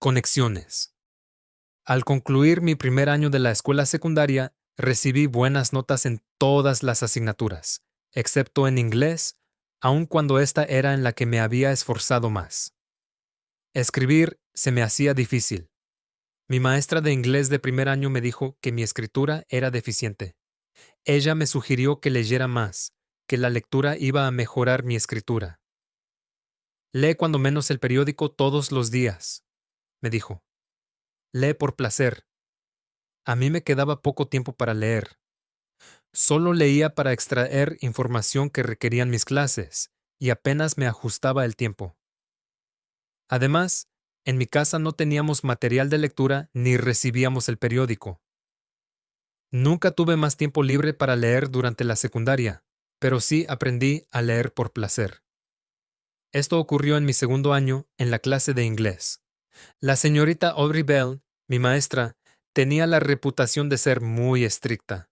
Conexiones. Al concluir mi primer año de la escuela secundaria, recibí buenas notas en todas las asignaturas, excepto en inglés, aun cuando esta era en la que me había esforzado más. Escribir se me hacía difícil. Mi maestra de inglés de primer año me dijo que mi escritura era deficiente. Ella me sugirió que leyera más, que la lectura iba a mejorar mi escritura. Lee cuando menos el periódico todos los días, me dijo. Lee por placer. A mí me quedaba poco tiempo para leer. Solo leía para extraer información que requerían mis clases, y apenas me ajustaba el tiempo. Además, en mi casa no teníamos material de lectura ni recibíamos el periódico. Nunca tuve más tiempo libre para leer durante la secundaria, pero sí aprendí a leer por placer. Esto ocurrió en mi segundo año en la clase de inglés. La señorita Audrey Bell, mi maestra, tenía la reputación de ser muy estricta.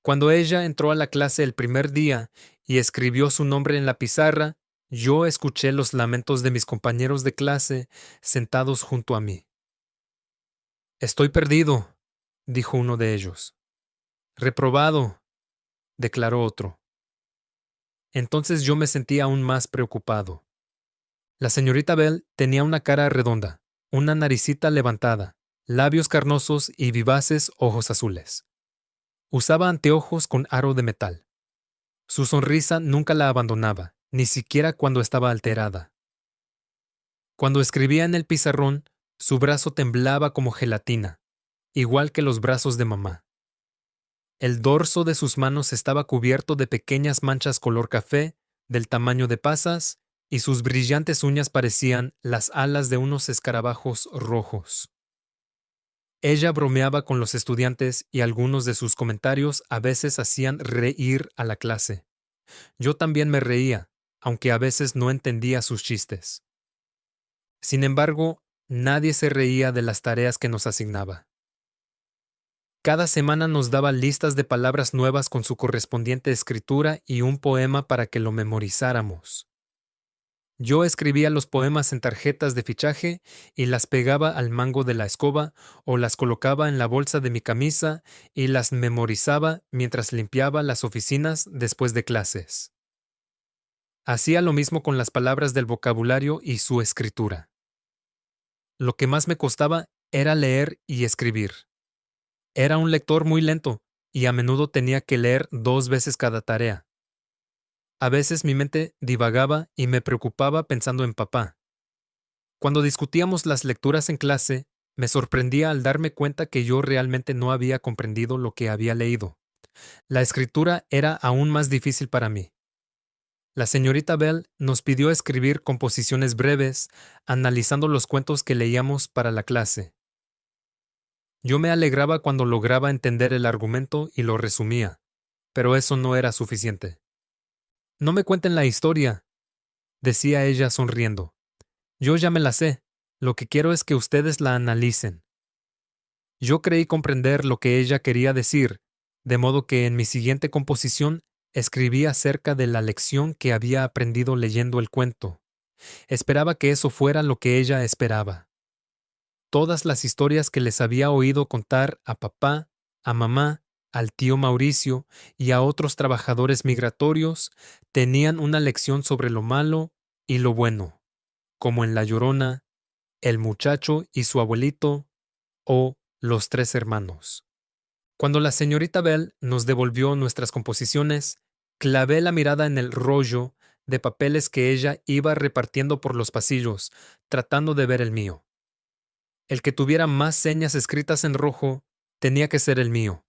Cuando ella entró a la clase el primer día y escribió su nombre en la pizarra, yo escuché los lamentos de mis compañeros de clase sentados junto a mí. Estoy perdido, dijo uno de ellos. Reprobado, declaró otro. Entonces yo me sentí aún más preocupado. La señorita Bell tenía una cara redonda, una naricita levantada, labios carnosos y vivaces ojos azules. Usaba anteojos con aro de metal. Su sonrisa nunca la abandonaba, ni siquiera cuando estaba alterada. Cuando escribía en el pizarrón, su brazo temblaba como gelatina, igual que los brazos de mamá. El dorso de sus manos estaba cubierto de pequeñas manchas color café, del tamaño de pasas, y sus brillantes uñas parecían las alas de unos escarabajos rojos. Ella bromeaba con los estudiantes y algunos de sus comentarios a veces hacían reír a la clase. Yo también me reía, aunque a veces no entendía sus chistes. Sin embargo, nadie se reía de las tareas que nos asignaba. Cada semana nos daba listas de palabras nuevas con su correspondiente escritura y un poema para que lo memorizáramos. Yo escribía los poemas en tarjetas de fichaje y las pegaba al mango de la escoba o las colocaba en la bolsa de mi camisa y las memorizaba mientras limpiaba las oficinas después de clases. Hacía lo mismo con las palabras del vocabulario y su escritura. Lo que más me costaba era leer y escribir. Era un lector muy lento y a menudo tenía que leer 2 veces cada tarea. A veces mi mente divagaba y me preocupaba pensando en papá. Cuando discutíamos las lecturas en clase, me sorprendía al darme cuenta que yo realmente no había comprendido lo que había leído. La escritura era aún más difícil para mí. La señorita Bell nos pidió escribir composiciones breves, analizando los cuentos que leíamos para la clase. Yo me alegraba cuando lograba entender el argumento y lo resumía, pero eso no era suficiente. No me cuenten la historia, decía ella sonriendo. Yo ya me la sé. Lo que quiero es que ustedes la analicen. Yo creí comprender lo que ella quería decir, de modo que en mi siguiente composición escribí acerca de la lección que había aprendido leyendo el cuento. Esperaba que eso fuera lo que ella esperaba. Todas las historias que les había oído contar a papá, a mamá, al tío Mauricio y a otros trabajadores migratorios tenían una lección sobre lo malo y lo bueno, como en La Llorona, El muchacho y su abuelito o Los tres hermanos. Cuando la señorita Bell nos devolvió nuestras composiciones, clavé la mirada en el rollo de papeles que ella iba repartiendo por los pasillos, tratando de ver el mío. El que tuviera más señas escritas en rojo tenía que ser el mío.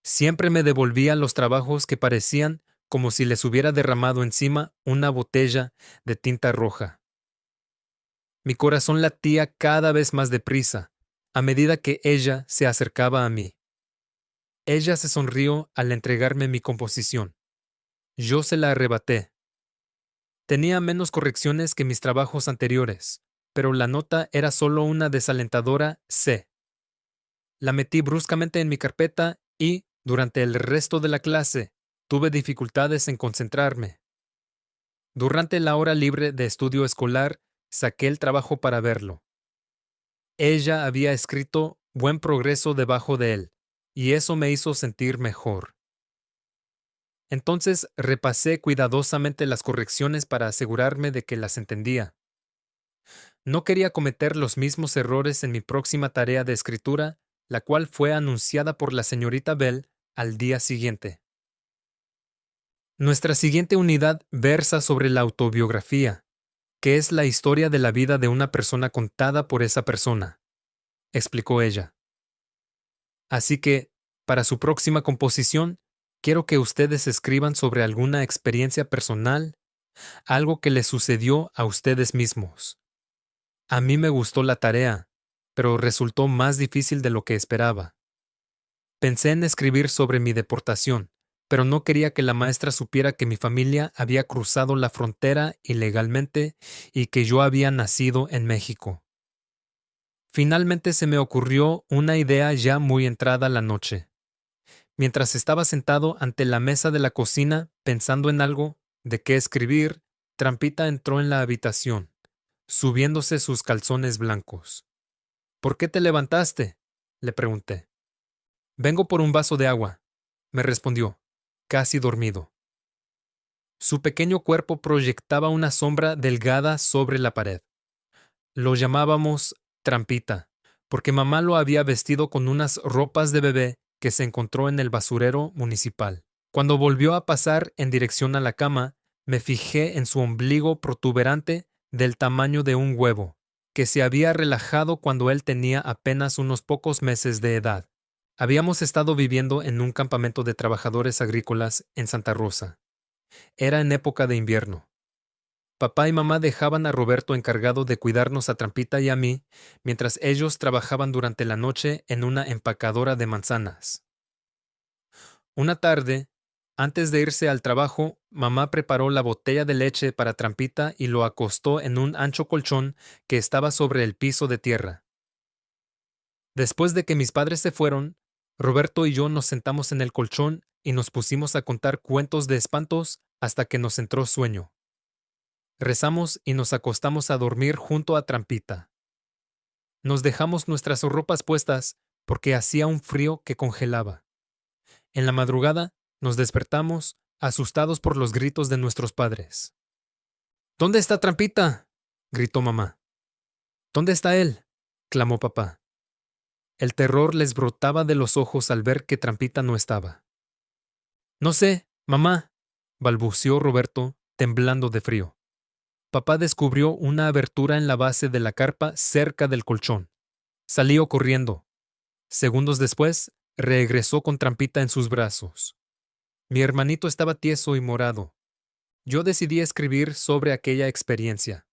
Siempre me devolvía los trabajos que parecían como si les hubiera derramado encima una botella de tinta roja. Mi corazón latía cada vez más deprisa, a medida que ella se acercaba a mí. Ella se sonrió al entregarme mi composición. Yo se la arrebaté. Tenía menos correcciones que mis trabajos anteriores, pero la nota era solo una desalentadora C. La metí bruscamente en mi carpeta y, durante el resto de la clase, tuve dificultades en concentrarme. Durante la hora libre de estudio escolar, saqué el trabajo para verlo, Ella había escrito buen progreso debajo de él, y eso me hizo sentir mejor. Entonces repasé cuidadosamente las correcciones para asegurarme de que las entendía. No quería cometer los mismos errores en mi próxima tarea de escritura, la cual fue anunciada por la señorita Bell al día siguiente. Nuestra siguiente unidad versa sobre la autobiografía, que es la historia de la vida de una persona contada por esa persona, explicó ella. Así que, para su próxima composición, quiero que ustedes escriban sobre alguna experiencia personal, algo que les sucedió a ustedes mismos. A mí me gustó la tarea, pero resultó más difícil de lo que esperaba. Pensé en escribir sobre mi deportación, pero no quería que la maestra supiera que mi familia había cruzado la frontera ilegalmente y que yo había nacido en México. Finalmente se me ocurrió una idea ya muy entrada la noche. Mientras estaba sentado ante la mesa de la cocina pensando en algo de qué escribir, Trampita entró en la habitación, subiéndose sus calzones blancos. ¿Por qué te levantaste?, le pregunté. Vengo por un vaso de agua, me respondió, casi dormido. Su pequeño cuerpo proyectaba una sombra delgada sobre la pared. Lo llamábamos Trampita, porque mamá lo había vestido con unas ropas de bebé que se encontró en el basurero municipal. Cuando volvió a pasar en dirección a la cama, me fijé en su ombligo protuberante del tamaño de un huevo, que se había relajado cuando él tenía apenas unos pocos meses de edad. Habíamos estado viviendo en un campamento de trabajadores agrícolas en Santa Rosa. Era en época de invierno. Papá y mamá dejaban a Roberto encargado de cuidarnos a Trampita y a mí, mientras ellos trabajaban durante la noche en una empacadora de manzanas. Una tarde, antes de irse al trabajo, mamá preparó la botella de leche para Trampita y lo acostó en un ancho colchón que estaba sobre el piso de tierra. Después de que mis padres se fueron, Roberto y yo nos sentamos en el colchón y nos pusimos a contar cuentos de espantos hasta que nos entró sueño. Rezamos y nos acostamos a dormir junto a Trampita. Nos dejamos nuestras ropas puestas porque hacía un frío que congelaba. En la madrugada nos despertamos, asustados por los gritos de nuestros padres. ¿Dónde está Trampita?, gritó mamá. ¿Dónde está él?, clamó papá. El terror les brotaba de los ojos al ver que Trampita no estaba. No sé, mamá, balbuceó Roberto, temblando de frío. Papá descubrió una abertura en la base de la carpa cerca del colchón. Salió corriendo. Segundos después, regresó con Trampita en sus brazos. Mi hermanito estaba tieso y morado. Yo decidí escribir sobre aquella experiencia.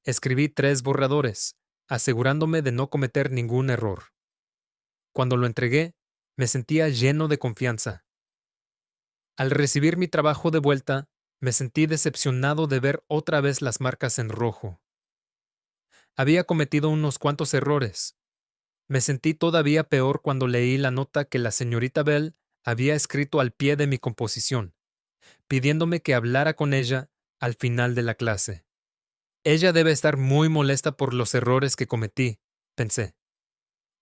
Escribí 3 borradores, asegurándome de no cometer ningún error. Cuando lo entregué, me sentía lleno de confianza. Al recibir mi trabajo de vuelta, me sentí decepcionado de ver otra vez las marcas en rojo. Había cometido unos cuantos errores. Me sentí todavía peor cuando leí la nota que la señorita Bell había escrito al pie de mi composición, pidiéndome que hablara con ella al final de la clase. Ella debe estar muy molesta por los errores que cometí, pensé.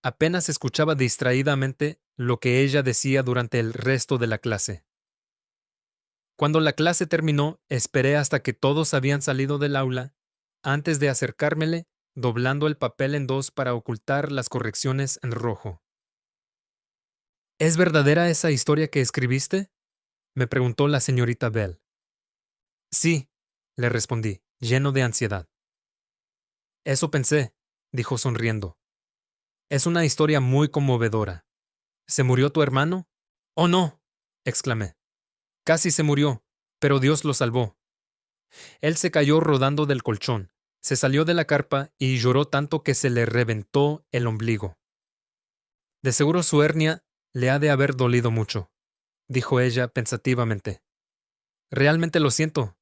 Apenas escuchaba distraídamente lo que ella decía durante el resto de la clase. Cuando la clase terminó, esperé hasta que todos habían salido del aula, antes de acercármele, doblando el papel en 2 para ocultar las correcciones en rojo. ¿Es verdadera esa historia que escribiste?, me preguntó la señorita Bell. Sí, le respondí, lleno de ansiedad. Eso pensé, dijo sonriendo. Es una historia muy conmovedora. ¿Se murió tu hermano? Oh, no, exclamé. Casi se murió, pero Dios lo salvó. Él se cayó rodando del colchón, se salió de la carpa y lloró tanto que se le reventó el ombligo. De seguro su hernia le ha de haber dolido mucho, dijo ella pensativamente. Realmente lo siento.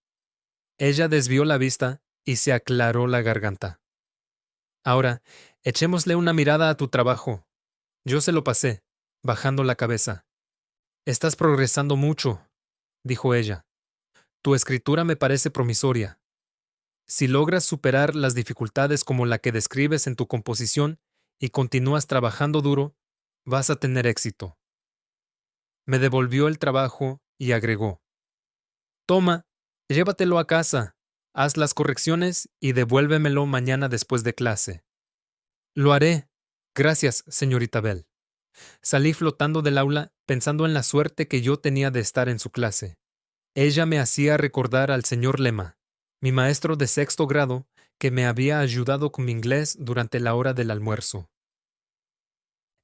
Ella desvió la vista y se aclaró la garganta. Ahora, echémosle una mirada a tu trabajo. Yo se lo pasé, bajando la cabeza. Estás progresando mucho, dijo ella. Tu escritura me parece promisoria. Si logras superar las dificultades como la que describes en tu composición y continúas trabajando duro, vas a tener éxito. Me devolvió el trabajo y agregó: Toma, llévatelo a casa, haz las correcciones y devuélvemelo mañana después de clase. Lo haré. Gracias, señorita Bell. Salí flotando del aula pensando en la suerte que yo tenía de estar en su clase. Ella me hacía recordar al señor Lema, mi maestro de sexto grado, que me había ayudado con mi inglés durante la hora del almuerzo.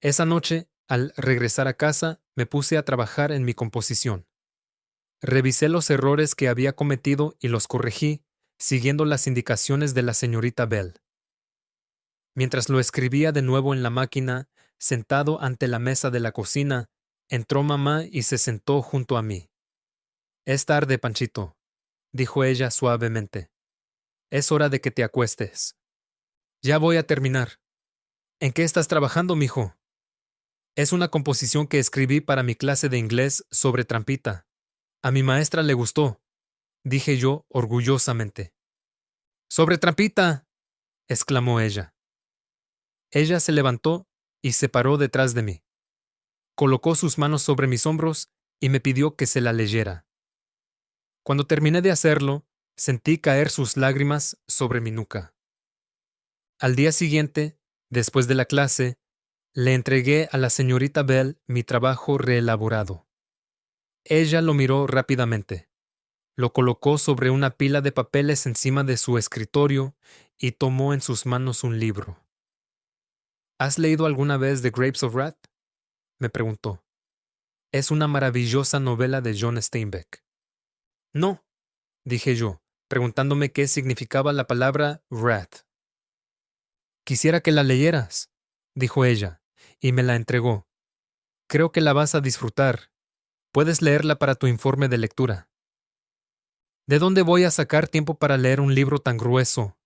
Esa noche, al regresar a casa, me puse a trabajar en mi composición. Revisé los errores que había cometido y los corregí, siguiendo las indicaciones de la señorita Bell. Mientras lo escribía de nuevo en la máquina, sentado ante la mesa de la cocina, entró mamá y se sentó junto a mí. Es tarde, Panchito, dijo ella suavemente. Es hora de que te acuestes. Ya voy a terminar. ¿En qué estás trabajando, mijo? Es una composición que escribí para mi clase de inglés sobre trampita. A mi maestra le gustó, dije yo orgullosamente. ¡Sobre trampita!, exclamó ella. Ella se levantó y se paró detrás de mí. Colocó sus manos sobre mis hombros y me pidió que se la leyera. Cuando terminé de hacerlo, sentí caer sus lágrimas sobre mi nuca. Al día siguiente, después de la clase, le entregué a la señorita Bell mi trabajo reelaborado. Ella lo miró rápidamente, lo colocó sobre una pila de papeles encima de su escritorio y tomó en sus manos un libro. ¿Has leído alguna vez The Grapes of Wrath?, me preguntó. Es una maravillosa novela de John Steinbeck. No, dije yo, preguntándome qué significaba la palabra wrath. Quisiera que la leyeras, dijo ella, y me la entregó. Creo que la vas a disfrutar. Puedes leerla para tu informe de lectura. ¿De dónde voy a sacar tiempo para leer un libro tan grueso?,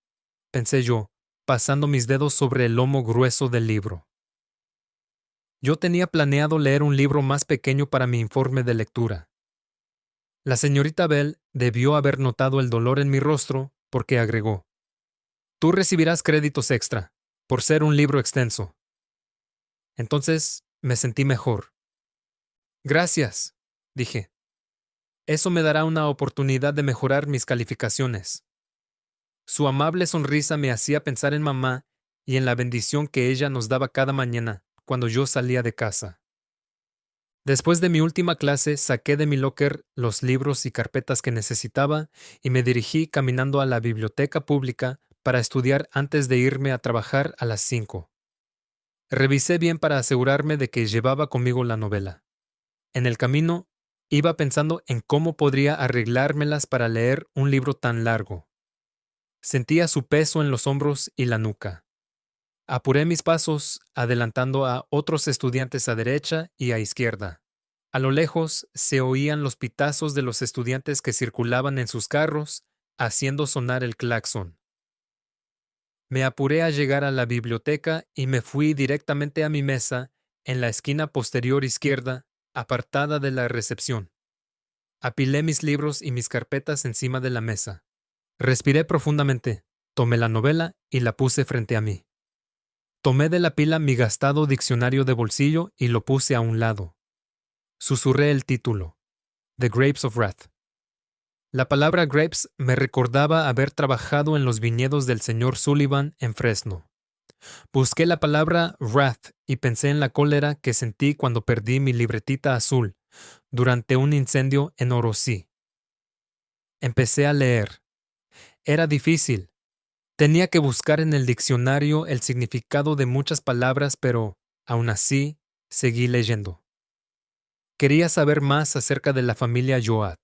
pensé yo, pasando mis dedos sobre el lomo grueso del libro. Yo tenía planeado leer un libro más pequeño para mi informe de lectura. La señorita Bell debió haber notado el dolor en mi rostro porque agregó: Tú recibirás créditos extra, por ser un libro extenso. Entonces me sentí mejor. Gracias, dije. Eso me dará una oportunidad de mejorar mis calificaciones. Su amable sonrisa me hacía pensar en mamá y en la bendición que ella nos daba cada mañana cuando yo salía de casa. Después de mi última clase, saqué de mi locker los libros y carpetas que necesitaba y me dirigí caminando a la biblioteca pública para estudiar antes de irme a trabajar a las 5. Revisé bien para asegurarme de que llevaba conmigo la novela. En el camino, iba pensando en cómo podría arreglármelas para leer un libro tan largo. Sentía su peso en los hombros y la nuca. Apuré mis pasos, adelantando a otros estudiantes a derecha y a izquierda. A lo lejos se oían los pitazos de los estudiantes que circulaban en sus carros, haciendo sonar el claxon. Me apuré a llegar a la biblioteca y me fui directamente a mi mesa, en la esquina posterior izquierda, apartada de la recepción. Apilé mis libros y mis carpetas encima de la mesa. Respiré profundamente, tomé la novela y la puse frente a mí. Tomé de la pila mi gastado diccionario de bolsillo y lo puse a un lado. Susurré el título: The Grapes of Wrath. La palabra grapes me recordaba haber trabajado en los viñedos del señor Sullivan en Fresno. Busqué la palabra wrath y pensé en la cólera que sentí cuando perdí mi libretita azul durante un incendio en Orosi. Empecé a leer. Era difícil. Tenía que buscar en el diccionario el significado de muchas palabras, pero, aún así, seguí leyendo. Quería saber más acerca de la familia Joad,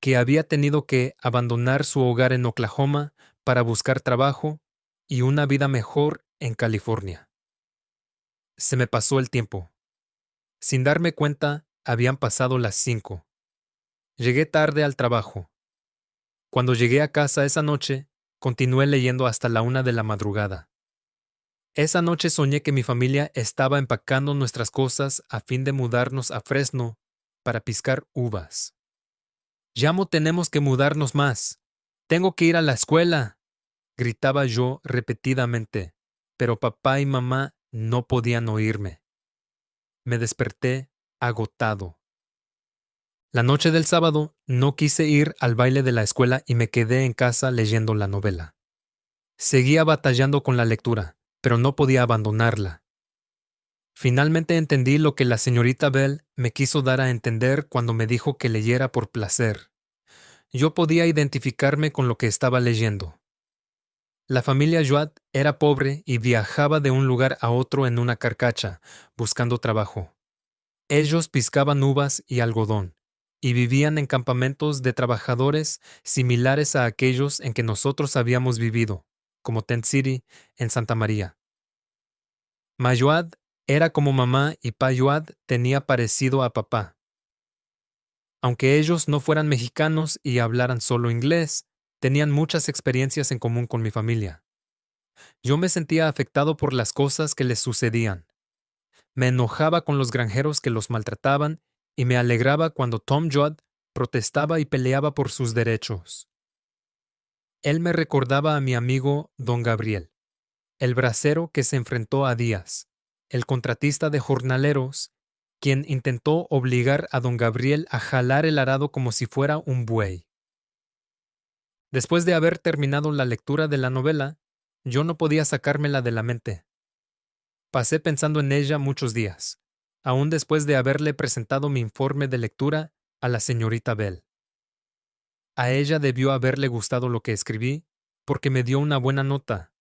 que había tenido que abandonar su hogar en Oklahoma para buscar trabajo y una vida mejor en California. Se me pasó el tiempo. Sin darme cuenta, habían pasado las 5. Llegué tarde al trabajo. Cuando llegué a casa esa noche, continué leyendo hasta la 1 de la madrugada. Esa noche soñé que mi familia estaba empacando nuestras cosas a fin de mudarnos a Fresno para piscar uvas. Ya no tenemos que mudarnos más, Tengo que ir a la escuela, gritaba yo repetidamente, pero papá y mamá no podían oírme. Me desperté agotado. La noche del sábado no quise ir al baile de la escuela y me quedé en casa leyendo la novela. Seguía batallando con la lectura, pero no podía abandonarla. Finalmente entendí lo que la señorita Bell me quiso dar a entender cuando me dijo que leyera por placer. Yo podía identificarme con lo que estaba leyendo. La familia Joad era pobre y viajaba de un lugar a otro en una carcacha, buscando trabajo. Ellos piscaban uvas y algodón, y vivían en campamentos de trabajadores similares a aquellos en que nosotros habíamos vivido, como Tent City en Santa María. Mayoad era como mamá y Payoad tenía parecido a papá. Aunque ellos no fueran mexicanos y hablaran solo inglés, tenían muchas experiencias en común con mi familia. Yo me sentía afectado por las cosas que les sucedían. Me enojaba con los granjeros que los maltrataban y me alegraba cuando Tom Joad protestaba y peleaba por sus derechos. Él me recordaba a mi amigo Don Gabriel, el bracero que se enfrentó a Díaz, el contratista de jornaleros, quien intentó obligar a Don Gabriel a jalar el arado como si fuera un buey. Después de haber terminado la lectura de la novela, yo no podía sacármela de la mente. Pasé pensando en ella muchos días, aún después de haberle presentado mi informe de lectura a la señorita Bell. A ella debió haberle gustado lo que escribí, porque me dio una buena nota.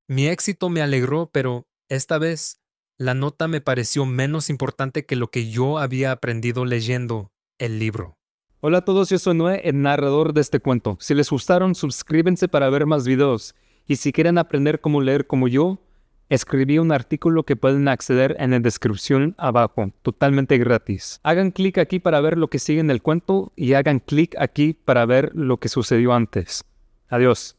Mi éxito me alegró, pero, esta vez, la nota me pareció menos importante que lo que yo había aprendido leyendo el libro. Hola a todos, yo soy Noé, el narrador de este cuento. Si les gustaron, suscríbanse para ver más videos. Y si quieren aprender cómo leer como yo, escribí un artículo que pueden acceder en la descripción abajo, totalmente gratis. Hagan clic aquí para ver lo que sigue en el cuento y hagan clic aquí para ver lo que sucedió antes. Adiós.